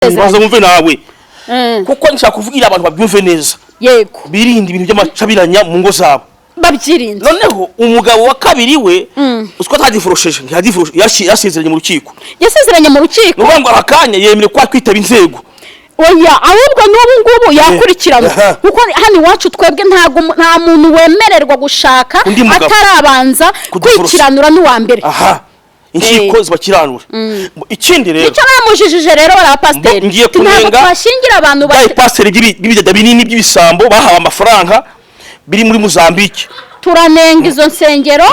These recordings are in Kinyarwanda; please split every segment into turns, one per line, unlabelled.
baza mumve nawe kuko nshaka kuvugira abantu babyumve neza
yego
birinde ibintu by'amacabiranya mu ngo zabo
babyirinze.
noneho umugabo wa kabiri we usko atadifurosheje yasezeranye mu rukiko
yasezeranye mu rukiko
ngo akanya yemere kwa kwitaba inzego
oya ahubwo n'ubu ngubu yakurikirana kuko hano iwacu twebwe nta muntu wemererwa gushaka atarabanza kwikiranura n'uwa mbere.
aha inkiko zibakiranura ikindi rero
icyo namujijije rero bara pasteur
ngiye kunenga
twashingira abantu
ba pasteur b'ibidada binini by'ibisambo bahawe amafaranga biri muri Mozambique.
Turanenga izo nsengero,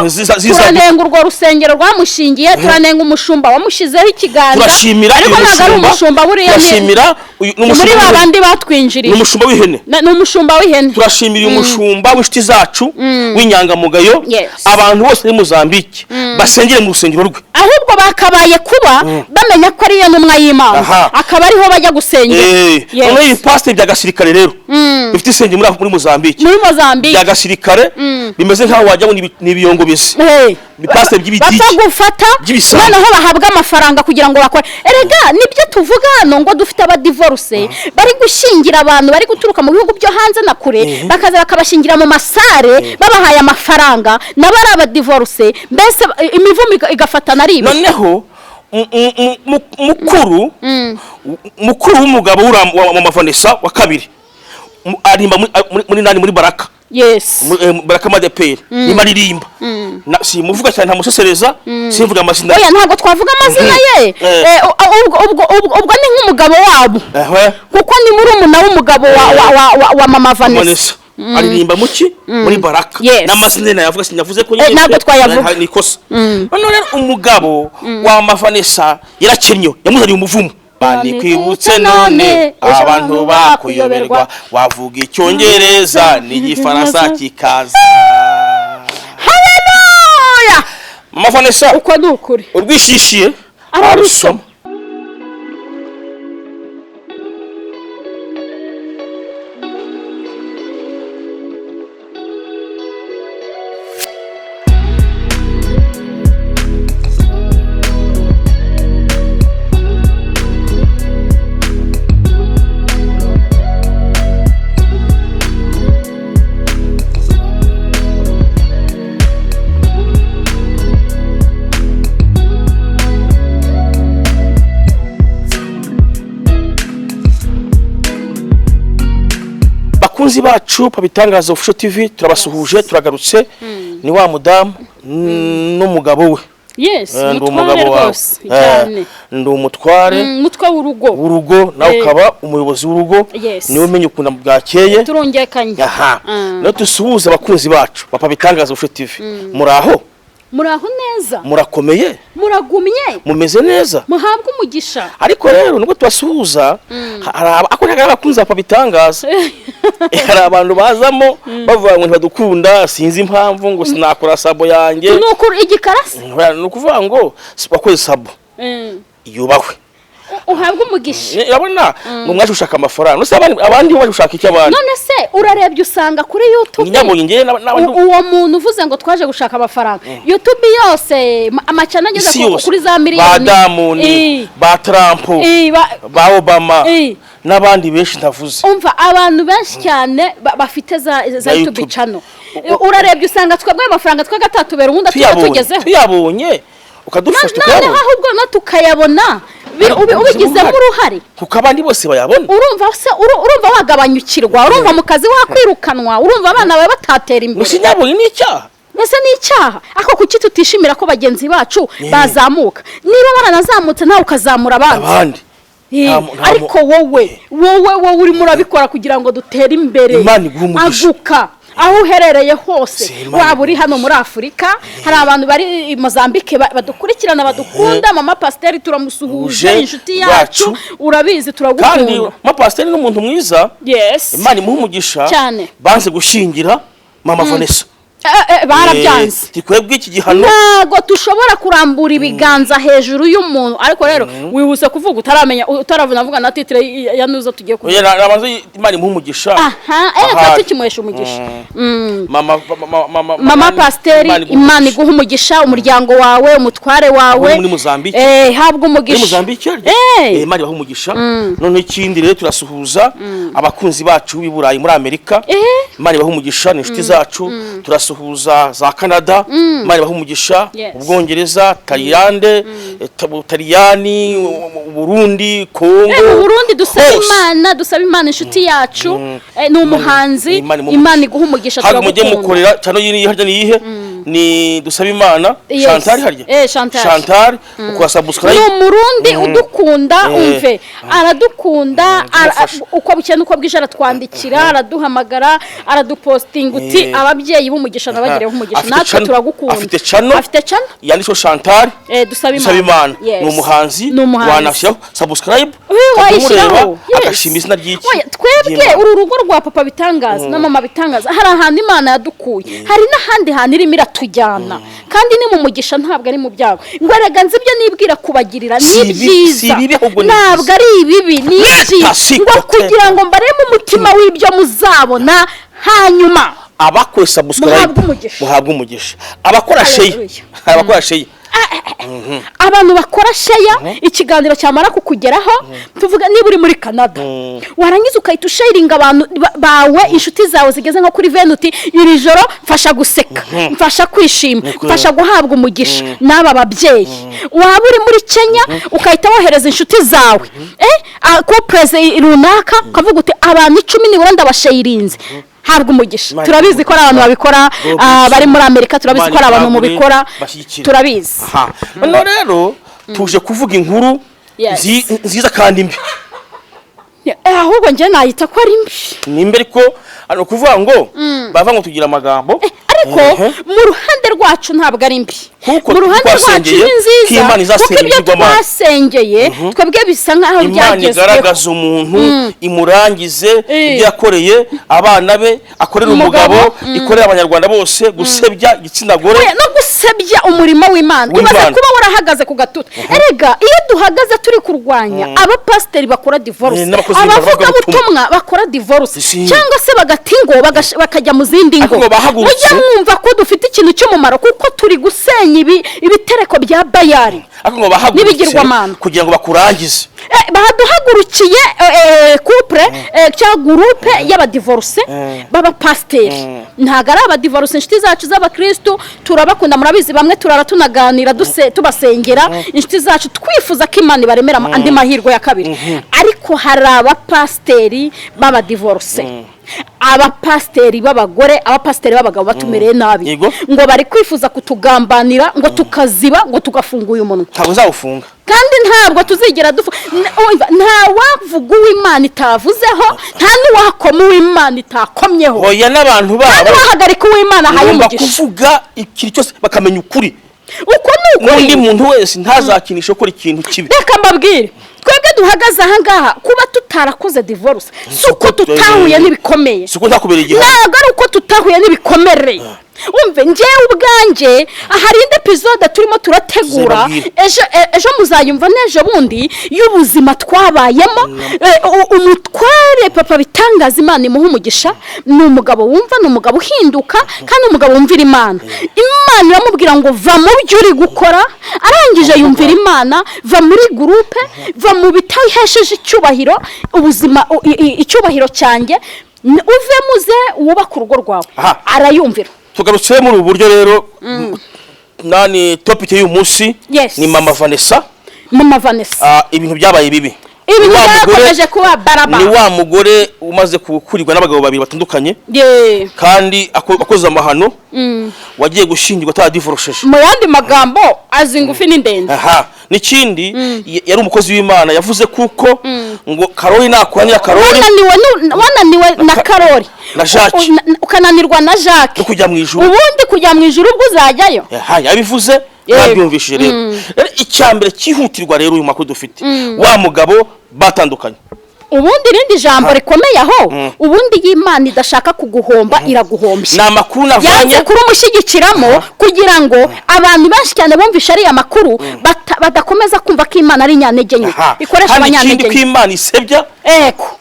turanenga urwo rusengero rwamushingiye, turanenga umushumba wamushizeho ikiganza.
Turashimira
ariko nagari umushumba buriya
turashimira
muri babandi batwinjiriye
n'umushumba w'ihene
n'umushumba w'ihene.
Turashimira umushumba w'inshiti zacu w'inyangamugayo abantu bose muri Mozambique basengere mu rusengero rwe,
ahubwo bakabaye kuba bamenya ko ari yo numwa y'Imana akaba ariho bajya gusengera.
None iyi pastor bya gasirikare rero bifite isengero muri Mozambique bya gasirikare bimeze nkaho wajya n'ibiyongo bise pastor by'ibiti
batagufata noneho bahabwa amafaranga kugira ngo bakore. Erega nibyo tuvuga hano ngo dufite aba divorce bari gushingira abantu bari guturuka mu bihugu byo hanze na kure bakaza bakabashingira mu masare babahaye amafaranga nabari aba divorce mbese imivumo igafatana ari ibi.
Noneho mukuru w'umugabo wa Vanessa wa kabiri arimba muri nani muri Baraka.
Yes.
Baraka Madeperi ni maririmba si muvuga cyane ntamusesereza simvuga amazina.
Oya ntago twavuga amazina ye ubwo ni nk'umugabo wabo kuko ni muri umuna w'umugabo wa mama Vanessa
aririmba muki muri Baraka n'amazina yavuga sinavuze ko
nyine ntago twayavuga
ni kosa. None umugabo wa mama Vanessa yarakennyo yamuzaniye umuvumo banikwibutse none abantu bakuyoberwa wavuga icyongereza n'igifaransa kikaza.
Haleluya.
Mama Vanessa
uko nukuri
urwishishiye arusoma. Bakunzi bacu pabitangaza official TV turabasuhuje turagarutse ni wa mudamu n'umugabo we.
Yes,
umugabo wawe ndi umutware
mutwa
w'urugo nawe ukaba umuyobozi w'urugo niwe umenye ukuntu bwakeye
turongekanye.
Aha no tusuhuza abakunzi bacu pabitangaza official TV
muraho neza
murakomeye
muragumye
mumeze neza
muhabwa umugisha.
Ariko rero nubwo twasuhuza akonaga abakunzi pabitangaza hari abantu bazamo bavuga ngo ntibadukunda sinzi impamvu ngo sinakora sabo yanjye
nuko igikarasi
nukuvuga ngo sibakoze sabo yubahwe
uhabwa umugisha.
Urabona ngo mwaje ushaka amafaranga nose abandi baje ushaka iki abandi.
None se urarebye usanga kuri YouTube
nyabonye ngiye
uwo muntu uvuze ngo twaje gushaka amafaranga YouTube yose amacana ageze kuri za miliyoni
ba Diamond ba Trump ba Obama n'abandi benshi ndavuze.
Umva abantu benshi cyane bafite za YouTube channel urarebye usanga twebwe amafaranga twagatatu ubundi tugezeho
tuyabonye ukadufasha tukayabona
ahubwo no tukayabona ubigizemo uruhare
kuko abandi bose bayabona.
urumva wagabanyukirwa urumva mu kazi wakwirukanwa urumva abana bawe batatera imbere.
Sinyabonye ni icyaha
mbese ni icyaha ako kuki tutishimira ko bagenzi bacu bazamuka niba baranazamutse nawe ukazamura abandi. Ariko wowe uri murabikora kugira ngo dutere imbere aguka aho uherereye hose waba uri hano muri Afurika hari abantu bari Mozambique badukurikirana badukunda mama pasteur turamusuhuje inshuti yacu urabizi turagukunda
kandi mama pasteur n'umuntu mwiza. Imana imuha umugisha banze gushingira mama Vanessa
barabyanze
twebwe iki gihano
ntago tushobora kurambura ibiganza hejuru y'umuntu ariko rero wihuse kuvuga utaravuna avuga na titre ya nuzo tugiye kuvuga
nabanze Imana impumugisha
tukimuhesha umugisha mama pasiteri Imana iguha umugisha umuryango wawe umutware wawe
muri Mozambique
habwa umugisha
muri Mozambique Imana ibaha umugisha none ikindi rero turasuhuza abakunzi bacu b'i Burayi muri Amerika Imana ibaha umugisha n'inshuti zacu turasuhuza za Canada Imana ibaha umugisha Ubwongereza Taliyande Taliyani Burundi Kongo
Burundi dusaba Imana inshuti yacu ni umuhanzi Imana iguha umugisha
turagukunda mujye mukorera cyano yini harya niyihe ni dusaba Imana Chantal harya Chantal ukora subscribe
ni umurundi udukunda umve aradukunda uko bukene uko bwije aratwandikira araduhamagara aradupostinga uti ababyeyi b'umugisha nabagireho umugisha natwe turagukunda
afite channel yanditse Chantal dusaba Imana ni umuhanzi wanashyiraho subscribe
wayishyiraho
agashima izina ry'iki
twebwe uru rugo rwa papa bitangaza na mama bitangaza hari ahantu Imana yadukuye hari n'ahandi hantu irimo iratujyana kandi ni mu mugisha ntabwo ari mu byago ngo erega nzi ibyo nibwira kubagirira ni byiza ntabwo ari ibibi ni iki ngo kugira ngo mbareme umutima w'ibyo muzabona hanyuma
abakora subscribe muhabwa umugisha abakora share
abantu bakora sheya ikiganiro cyamara kukugeraho tuvuga niba uri muri Canada warangiza ukahita usharinga abantu bawe inshuti zawe zigeze nko kuri Venuti iri joro mfasha guseka mfasha kwishima mfasha guhabwa umugisha n'aba babyeyi waba uri muri Kenya ukahita wohereza inshuti zawe ko president runaka ukavuga uti abantu 10 nibura ndabashayirinze habwa umugisha turabizi ko abantu babikora bari muri Amerika turabizi ko abantu mu bikora turabizi
no rero tuje kuvuga inkuru nziza kandi mbi
ahubwo nje nayita ko ari mbi
ni mbi ariko ano kuvuga ngo bava ngo tugira amagambo
ariko mu ruhande rwacu ntabwo ari mbi mu ruhande rwacu ni nziza kuko ibyo twasengeye twebwe bisa nkaho byagezweho
Imana igaragaza umuntu imurangize ibyo yakoreye abana be akorera umugabo ikorera abanyarwanda bose gusebya igitsina gore
no gusebya umurimo w'Imana ibaze kuba warahagaze ku gatuta erega iyo duhagaze turi kurwanya abapasiteri bakora divorce abavuga butumwa bakora divorce cyangwa se bagatingo bakajya mu zindi ngo mujye mwumva ko dufite ikintu cy'umumaro kuko turi gusenya ibitereko bya Bayali
n'ibigirwamana kugira ngo bakurangize
baduhagurukiye couple cyangwa groupe y'abadivorce baba pasiteri ntago ari abadivorce inshuti zacu z'abakristo turabakunda murabizi bamwe turara tunaganira tubasengera inshuti zacu twifuza ko Imana ibaremera andi mahirwe ya kabiri ariko hari abapasiteri b'abadivorce abapasiteri b'abagore abapasiteri b'abagabo batumereye nabi ngo bari kwifuza kutugambanira ngo tukaziba ngo tugafunguye umunwa
ntabwo uzawufunga
kandi ntabwo tuzigera nta wavuga uw'Imana itavuzeho nta n'uwakoma uw'Imana itakomyeho
oya n'abantu babo
bahagarika uw'Imana haye umugisha
kuvuga ikintu cyose bakamenya ukuri
uko ni ukuri
undi muntu wese ntazakinisha ukora ikintu kibi
reka mbabwire twebwe duhagaze aha ngaha kuba tutarakoze divorce suko tutahuye n'ibikomeye
suko ntakubera igihe
ntabwo ari uko tutahuye n'ibikomere umve njyewe ubwanjye hari indi episode turimo turategura ejo muzayumva n'ejo bundi y'ubuzima twabayemo umutware papa bitangaza Imana imuha umugisha ni umugabo wumva ni umugabo uhinduka kandi umugabo wumvira Imana iramubwira ngo va mu byo uri gukora arangije yumvira Imana va muri groupe va mu bitahesheje icyubahiro ubuzima icyubahiro cyanjye uve muze wubaka urugo rwawe arayumvira
tugarutse muri ubu buryo rero nani topic y'uyu munsi ni mama Vanessa ibintu byabaye bibi
ibintu byakomeje kuba baraba
ni wa mugore umaze kukurirwa n'abagabo babiri batandukanye kandi akoze amahano wagiye gushingirwa atadivorosheje
mu yandi magambo azi ngufi n'indende
n'ikindi yari umukozi w'Imana yavuze kuko ngo Karoli nakwanira Karoli
wananiwe na Karoli
na Jacques
ukananirwa na Jacques
kujya mu ijuru
ubundi kujya mu ijuru ubwo uzajyayo
yabivuze nabyumvishije rero icyambere cyihutirwa rero uyu makuru dufite wa mugabo batandukanye
ubundi irindi jambo rikomeye aho ubundi y'Imana idashaka kuguhomba iraguhombya
ni amakuru navanye
yanze kuri umushyigikiramo kugira ngo abantu benshi cyane bumvisha ari amakuru badakomeza kumva ko Imana ari nyantege nke ikoresha abanyantege
ko Imana isebya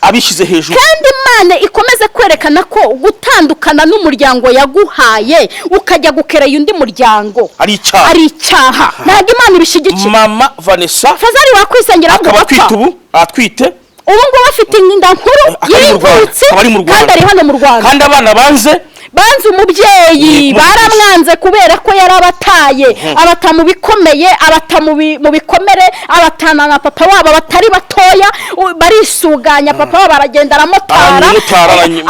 abishize hejuru
kandi Imana ikomeze kwerekana ko gutandukana n'umuryango yaguhaye ukajya gukereye undi muryango
ari icyaha
ntabwo Imana ibishyigikiye.
Mama Vanessa
Fazari wakwisengera ngo
bapfa atwite
ubu ngubu bafite inda nkuru y'imvutsi kandi ari hano mu Rwanda
kandi abana banze
umubyeyi baramwanze kubera ko yarabataye abata mu bikomeye abata mu bikomere abatana na papa wabo batari batoya barisuganya papa wabo aragenda aramotara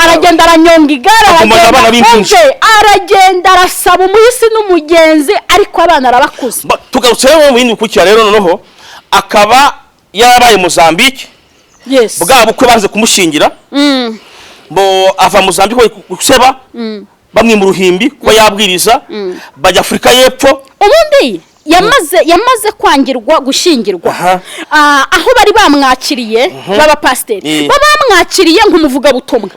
aragenda aranyonga igare aragenda arasaba umuhisi n'umugenzi ariko abana arabakuze.
Tugarutse mu bindi bikurikira rero noneho akaba yarabaye Mozambique bwa bukwe banze kumushingira bo ava Mozambique guseba bamwe mu ruhimbi ko yabwiriza bajya Afrika y'Epfo
ubundi yamaze kwangirwa gushingirwa aho bari bamwakiriye baba pasiteri bamwakiriye nk'umuvuga butumwa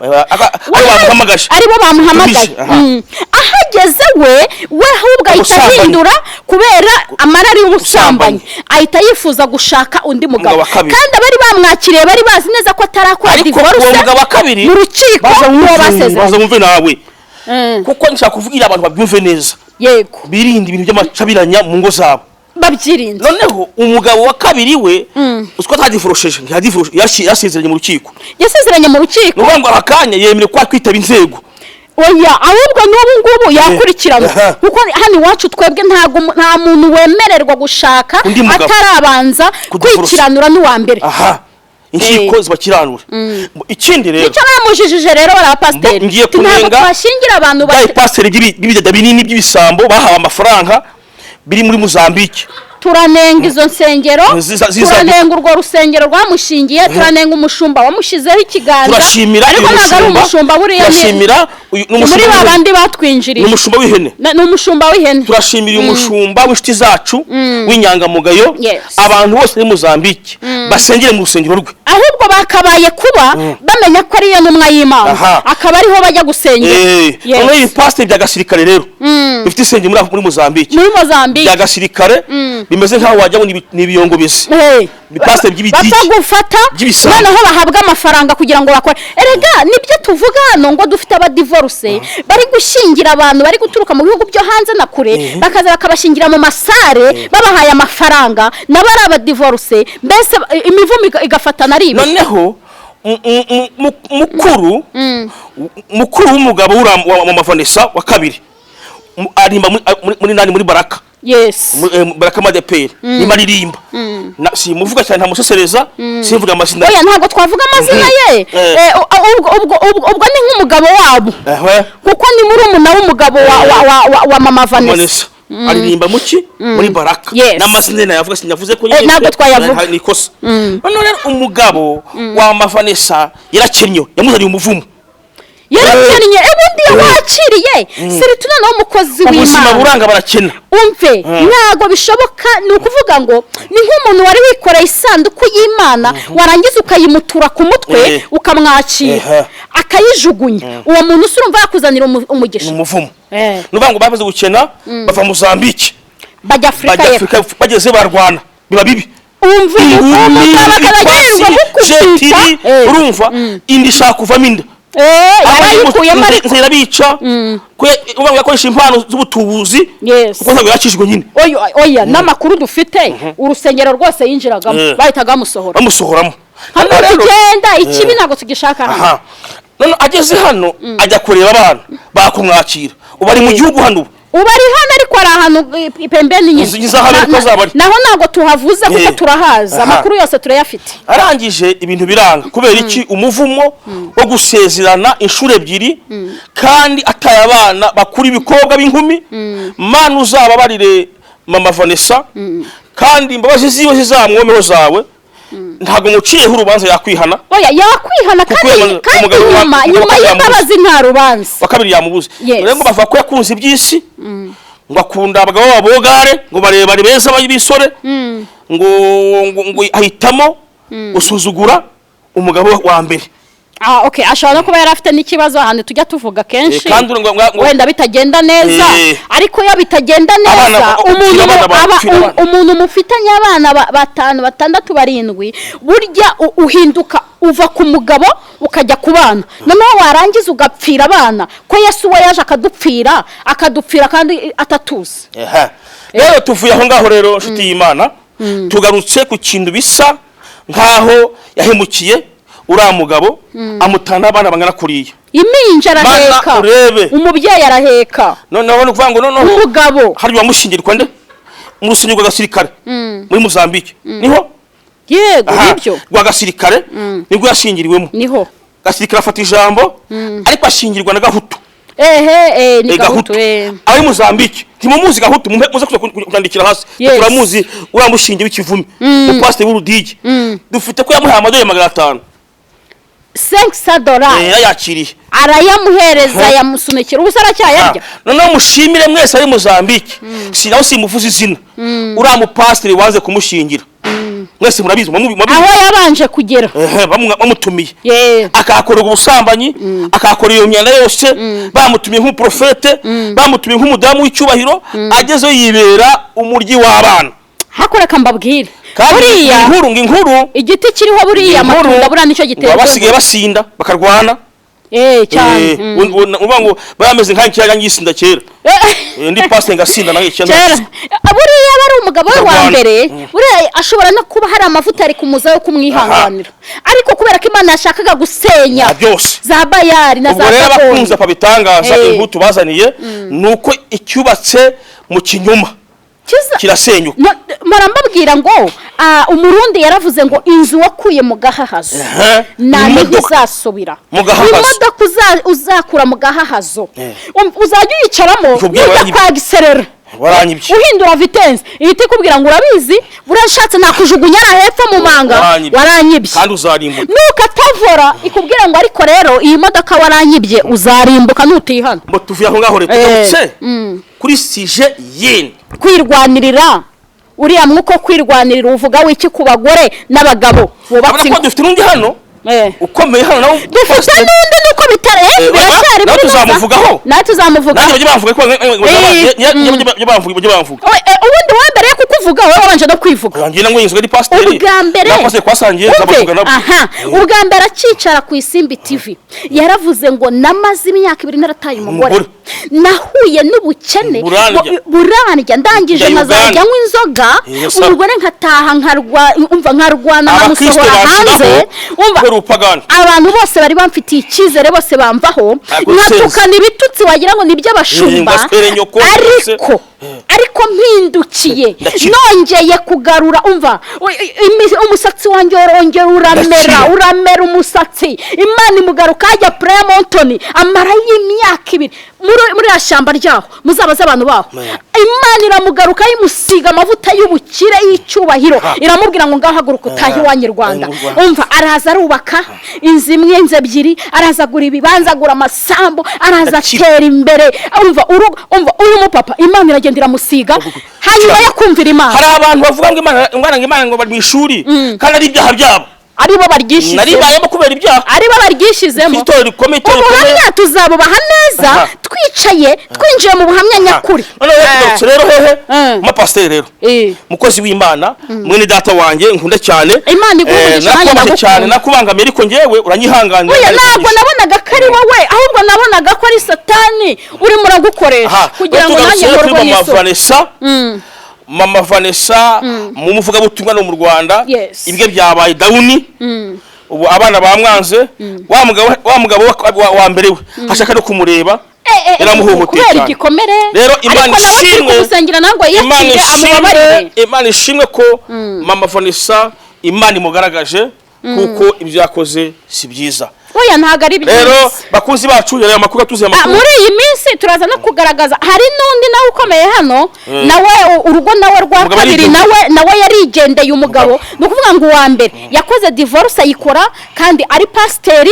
aribo bamuhamagaye ahageze we ahubwo ahita ahindura kubera amarari y'ubusambanyi ahita yifuza gushaka undi mugabo kandi abari bamwakiriye bari bazi neza ko atarakora divorce mu rukiko uwo basezeranye
kuko nshaka kuvugira abantu babyumve neza
yego
birinde ibintu by'amacabiranya mu ngo zabo
babyirinze.
Noneho umugabo wa kabiri we usko atadivorosheje yasezeranye mu rukiko n'ubwo akanya yemere kwa kwitaba inzego
oya ahubwo n'ubu ngubu yakurikirana kuko hano iwacu twebwe nta muntu wemererwa gushaka atarabanza kwikiranura n'uwa mbere
inkiko zibakiranura. Ikindi rero
icyo namujijije rero bara pasiteri
ngiye kunenga
twashingira abantu
pasiteri by'ibidada binini by'ibisambo bahawe amafaranga biri muri Mozambique.
Turanenga izo nsengero turanenga urwo rusengero rwamushingiye turanenga umushumba wamushizeho ikiganza
turashimira
ariko ntabwo ari umushumba buriya
turashimira
muri babandi batwinjiriye
n'umushumba w'ihene
n'umushumba w'ihene
turashimira umushumba w'inshuti zacu w'inyangamugayo abantu bose muri Mozambique basengere mu rusengero rwe
ahubwo bakabaye kuba bamenya ko ari yo ntumwa y'Imana akaba ariho bajya gusengera.
None iyi pastor bya gasirikare rero bifite isengero muri Mozambique bya gasirikare bimeze nkaho wajya n'ibiyongo bise pastor by'ibiti
batagufata noneho bahabwa amafaranga kugira ngo bakore erega nibyo tuvuga hano ngo dufite aba divorce bari gushingira abantu bari guturuka mu bihugu byo hanze na kure bakaza bakabashingira mu masare babahaye amafaranga nabari aba divorce mbese imivumo igafatana ari ibi.
Noneho mukuru w'umugabo wa Vanessa wa kabiri arimba muri Baraka Baraka Madeperi ni maririmba si muvuga cyane ntamusesereza simvuga amazina
oya ntago twavuga amazina ye ubwo ni nk'umugabo wabo kuko ni muri umuna w'umugabo wa Mama Vanessa
aririmba muki muri Baraka n'amazina yavuga sinyavuze ko
nyine ntabwo twayavuga
ni kosa. None umugabo wa Mama Vanessa yarakennye yamuzaniye umuvumo
yarakennye ubundi yawakiriye sirituna no mukozi w'Imana
ubuzima buranga barakena
umve ntago bishoboka ni ukuvuga ngo ni nk'umuntu wari wikoreye isanduku y'Imana warangiza ukayimutura ku mutwe ukamwakira akayijugunya uwo muntu urumva yakuzanira umugisha
umuvumo nuvuga ngo babaze gukena bava Mozambique
bajya Afrika
bageze barwana biba bibi
umve
urumva indi shaka kuvamo inda zirabica uba yakoresha impano z'ubutubuzi kuko ntabwo yakishijwe nyine
oya n'amakuru dufite urusengero rwose yinjiragamo bahitaga
bamusohoramo
hano tugenda ikibi ntabwo tugishaka hano
none ageze hano ajya kureba abana bakumwakira ubu ari mu gihugu hano
ubari hano ariko ari ahantu ipembeni nyine naho ntabwo tuhavuze kuko turahaza amakuru yose turayafite.
Arangije ibintu biranga kubera iki umuvumo wo gusezerana inshuro ebyiri kandi ataye abana bakuri ibikobwa b'inkumi Mana uzababarire Mama Vanessa kandi imbabazi ziwe zizamwomeho zawe ntago muciyeho urubanza yakwihana
oya yakwihana kandi nyuma y'imbabazi nta rubanza
wa kabiri yamubuze rero ngo bava ko yakunze iby'isi ngo akunda abagabo babogare ngo barebare beza bayibisore ngo ahitamo usuzugura umugabo wa mbere.
Okay, ashobora no kuba yari afite n'ikibazo ahandi tujya tuvuga kenshi wenda bitagenda neza, ariko iyo bitagenda neza umuntu mufitanye abana 5, 6, 7 burya uhinduka uva ku mugabo ukajya ku bana, noneho warangiza ugapfira abana ko Yesu we yaje akadupfira kandi atatuzi.
Rero tuvuye aho ngaho rero nshuti y'Imana, tugarutse ku kintu bisa nkaho yahemukiye uriya mugabo amutana abana bangana kuriya.
Iminja araheka, umubyeyi araheka,
noneho no kuvuga ngo noneho
umugabo
hari wamushingirwa nde mu rusengero rw'agasirikare muri Mozambique. Niho
yego nibyo
rw'agasirikare nibwo yashingiriwemo.
Niho
gasirikare afata ijambo ariko ashingirwa na Gahutu.
Ni Gahutu
ari Mozambique. Ntimumuzi Gahutu muze kutandikira hasi turamuzi uramushingiye w'ikivumi mu pastor w'Urudigi. Dufite ko yamuhaye $500
$500
yakiriye
arayamuhereza yamusunikira ubusara cyayarya.
Noneho mushimire mwese ari Mozambique, sinaho simuvuza izina uriya mu pastor waze kumushingira. Mwese murabizi
aho yabanje kugera
bamutumiye akakorera ubusambanyi, akakorera iyo myanda yose, bamutumiye nk'umuprofete, bamutumiye nk'umudamu w'icyubahiro, agezeyo yibera umuryi w'abana.
Hakoreka mbabwire
buriya inkuru
igiti kiriho buriya matunda buriya nicyo giteye
basigaye basinda bakarwana
cyane
uba ngo bameze nk'ikiranya ngisinda kera ndi pastor ngasinda nawe cyane
buriya bari umugabo we wa mbere buriya ashobora no kuba hari amavuta ari kumuza yo kumwihanganira, ariko kubera ko Imana yashakaga gusenya za Bayali na za
Gaboni ubwo rero bakunza pabitangaza imbuto bazaniye nuko icyubatse mu kinyuma kirasenyuka.
Marambabwira ngo umurundi yaravuze ngo inzu wakuye mu gahahazo nani izasubira. Imodoka uzakura mu gahahazo uzajya uyicaramo ukagiserera uhindura vitesse ihita ikubwira ngo urabizi burashatse nakujugunya hepfo mu manga waranyibye
kandi uzarimbuka.
Nuko atavora ikubwira ngo ariko rero iyi modoka waranyibye uzarimbuka nutihana.
Mbo tuvuye aho ngaho rero tutse kuri sije yene
kwirwanirira uriya mwuko kwirwanirira uvuga wiki ku bagore n'abagabo
bubatse. Ko dufite urundi hano ukomeye hano nawo
dufite n'undi nuko bitare biracyari
muri tuzamuvugaho
tuzamuvuga
nabyo bavuga ko bavuga
ubundi wambere kukuvuga wowe wabanje no kwivuga
ngira ngo yinzwe di pastor
ubwa mbere
napase kwasangiye zabavuga nabo.
Ubwa mbere akicara ku Isimbi TV yaravuze ngo namaze imyaka 2 narataye umugore, nahuye n'ubukene burandya ndangije nazajya nywa inzoga umugore nkataha nkarwana namusohora hanze. Abantu bose bari bamfitiye icyizere, bose bamvaho natukana ibitutsi wagira ngo nibyo abashumba, ariko mpindukiye nongeye kugarura umusatsi wanjye urongera uramera umusatsi. Imana imugaruka ajya Premontoni amara y'imyaka 2 muri ashyamba ryaho muzabaza abantu baho. Imana iramugaruka yimusiga amavuta y'ubukire y'icyubahiro, iramubwira ngo ngahaguruka utahi wanye Rwanda. Araza arubaka inzu imwe inzu ebyiri, araza gura ibibanza agura amasambu, araza atera imbere. Uyu mupapa Imana iragendera musiga hanyuma yakumvira Imana.
Hari abantu bavuga ngo Imana ngo bari mu ishuri kandi ari ibyaha byabo
aribo baryishizemo,
naribayemo kubera ibyaha
aribo baryishizemo. Ubuhamya tuzabubaha neza twicaye twinjiye mu buhamya nyakuri.
Rero ma pastor rero mukozi w'Imana mwene data wanjye nkunda cyane
Imana iguhe
cyane nakubangamiye ariko ngewe uranyihanganira.
Oya ntabwo nabonaga ko ari wowe, ahubwo nabonaga ko ari Satani urimo uragukoresha kugira ngo nanjye ngorwe
Vanessa Mama Vanessa mu muvuga butumwa no mu Rwanda ibwe byabaye dawuni. Ubu abana bamwanze wa mugabo wa mbere we ashaka no kumureba
yaramuhohoteye cyane.
Rero Imana ishimwe ko Mama Vanessa Imana imugaragaje kuko ibyo yakoze si byiza.
Oya ntago ari byiza.
Rero bakunzi bacu yari amakuru tuziye amakuru.
Muri iyi minsi turaza no kugaragaza hari nundi nawe ukomeye hano nawe urugo nawe rwa kabiri nawe yarigendeye umugabo. Nukuvuga ngo uwa mbere yakoze divorce ayikora kandi ari pasteri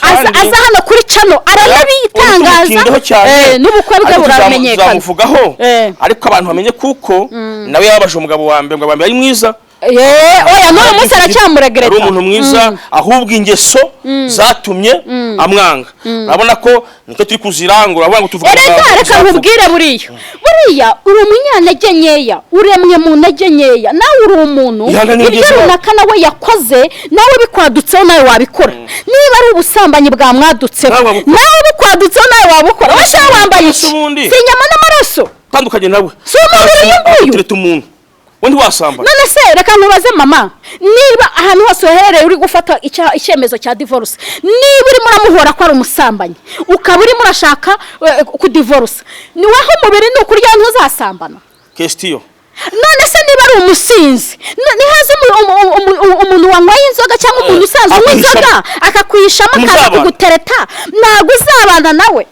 aza hano kuri channel aranabitangaza n'ubukwe bwe buramenyekana.
Zamuvugaho ariko abantu bamenye kuko nawe yabaje umugabo wa mbere ngo abambe ari mwiza
oya n'uyu munsi aracyamuregereta.
ari umuntu mwiza ahubwo ingeso zatumye amwanga. urabona ko niko turi kuzirangura urabona ngo tuvuga
reka nkubwire buriya uri umunyantege nkeya uremwe mu ntege nkeya nawe uri umuntu ibyo runaka nawe yakoze nawe bikwadutseho nawe wabikora. niba ari ubusambanyi bwamwadutseho nawe bikwadutseho nawe wabukora. wese wambaye iki si inyama n'amaraso
tandukanye nawe
si umubiri y'inguyu
tureta umuntu we ntiwasambana.
none se reka ntubaze mama niba ahantu hose uherereye uri gufata icyemezo cya divorce niba urimo uramuhora ko ari umusambanyi ukaba urimo urashaka kudivorce ni waho umubiri ni ukurya ntuzasambana
question.
none se niba ari umusinzi nihaze umuntu wanyweye inzoga cyangwa umuntu usanzwe unywa inzoga akakwishamo akaza kugutereta ntabwo uzabana nawe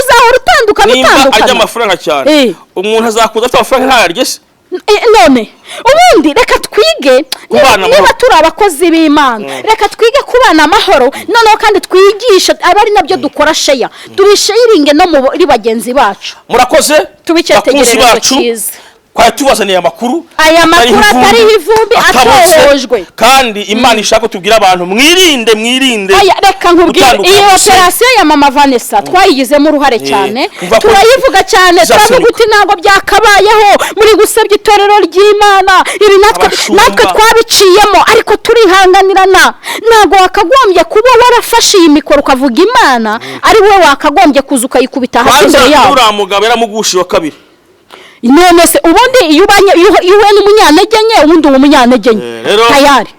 uzahora utandukana.
nimba arya amafaranga cyane umuntu azakuza afite amafaranga ntayarye se.
none ubundi reka twige niba turi abakozi b'Imana reka twige kubana amahoro noneho kandi twigishe abari nabyo dukora sheya tubishayiringe no muri bagenzi bacu.
murakoze
tubicyetegererezo cyiza
kwa tubazaniye amakuru
aya makuru atari ivumbi atohojwe
kandi Imana ishaka tubwira abantu mwirinde.
reka nkubwire iyi operation ya mama Vanessa twayigizemo uruhare cyane turayivuga cyane turavuga uti ntabwo byakabayeho muri gusebya itorero ry'Imana ibi natwe twabiciyemo ariko turihanganirana. ntabwo wakagombye kuba warafashe iyi mikoro ukavuga Imana ari wowe wakagombye kuza ukayikubita hasi imbere yawe.
uriya mugabo yaramugushiye wa kabiri.
none se ubundi iyo uwe n'umunyantege nke ubundi uwo umunyantege nke tayari.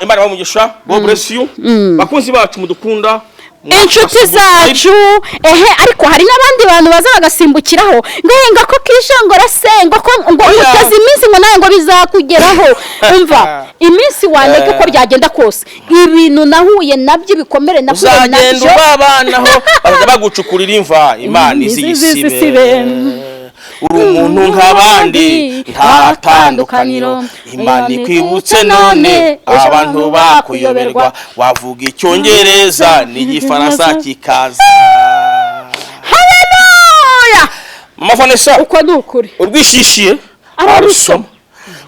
Imana bamugisha God bless you bakunzi bacu mudukunda
inshuti zacu ariko hari n'abandi bantu baza bagasimbukiraho ngo ko kishongora se ngo uteze iminsi ngo nawe ngo bizakugeraho. umva iminsi wanege uko byagenda kose ibintu nahuye nabyo bikomere nabyo
uzagenda ubabanaho baza bagucukurira imva Imana izisibe. uri umuntu nk'abandi nta tandukaniro Imana ikwibutse none abantu bakuyoberwa wavuga icyongereza n'igifaransa kikaza.
haleluya.
mama Vanessa
uko ni ukuri
urwishishiye arusoma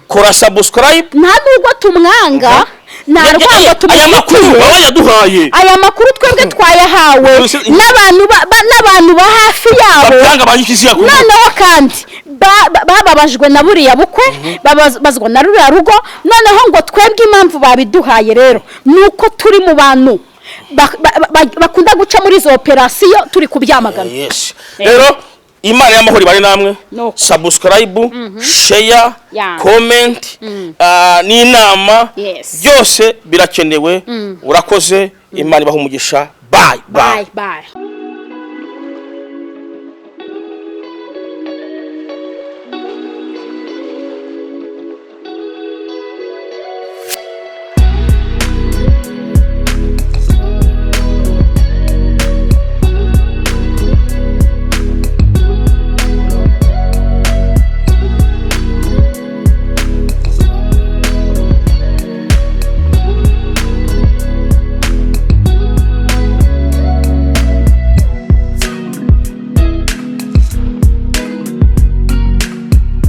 kora subscribe
nta nubwo tumwanga nta rwango tumufitiye. aya makuru twebwe twayahawe n'abantu ba hafi yabo noneho kandi bababajwe na buriya bukwe babazwa na ruriya rugo noneho ngo twebwe impamvu babiduhaye rero nuko turi mu bantu bakunda guca muri izo operasiyo turi kubyamagana.
rero Imana y'amahoro ibare namwe subscribe share comment n'inama byose birakenewe. urakoze Imana ibaha umugisha. bye.